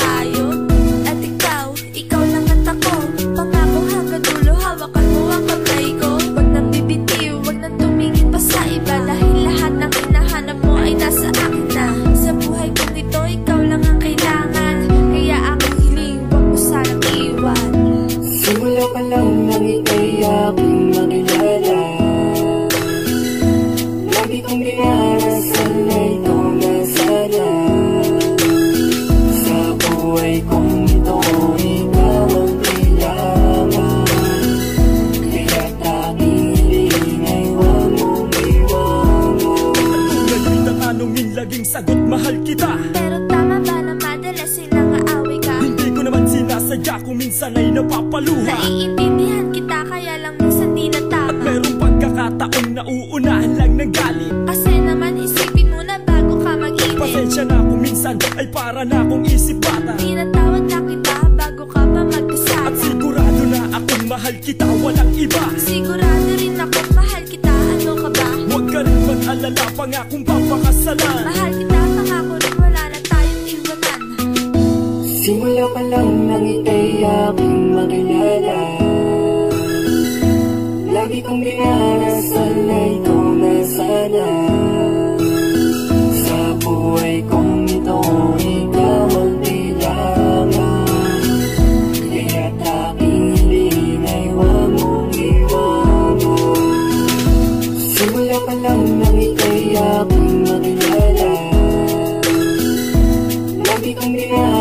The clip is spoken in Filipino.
tayo. At ikaw lang at ako. Pangako hanggang dulo, hawakan mo ang kamay ko. Wag nang bibitiw, wag nang tumingin pa sa iba, dahil lahat ng hinahanap mo ay nasa akin na. Sa buhay kong ito, ikaw lang ang kailangan, kaya aking hiling, wag mo sanang iwan. Simula pa lang nang ika'y aking makilala, lagi kong dinarasal na ikaw na sana. Sa buhay kong ito, ikaw ang kailangan, kaya't aking hiling ay huwag mong iwanan. At kung nagtatanungin, laging sagot, mahal kita. Pero tama ba na madalas silang aaway ka? Hindi ko naman sinasadya, kung minsan ay napapaluha. Naiintindihan kita, kaya lang minsan di na tama. At merong pagkakataong nauunahan lang ng galit. Kasi naman isipin mo na bago ka mag-ibig. Pasensya na kung minsan ay para na akong isip bata. Tinatawag na kita bago ka pa magkasama. At sigurado na akong mahal kita, walang iba. Sigurado rin ako mahal kita, ano ka ba? Huwag ka rin mag-alala, pangakong papakasalan. Mahal kita, pangako rin wala na tayong iwanan. Simula pa lang nang ika'y aking makilala, lagi kong dinarasal na ikaw na sana. Sa buhay kong ito, ikaw ang kailangan, kaya't aking hiling ay huwag mong iwanan. Simula pa lang nang ika'y aking makilala, lagi kong dinarasal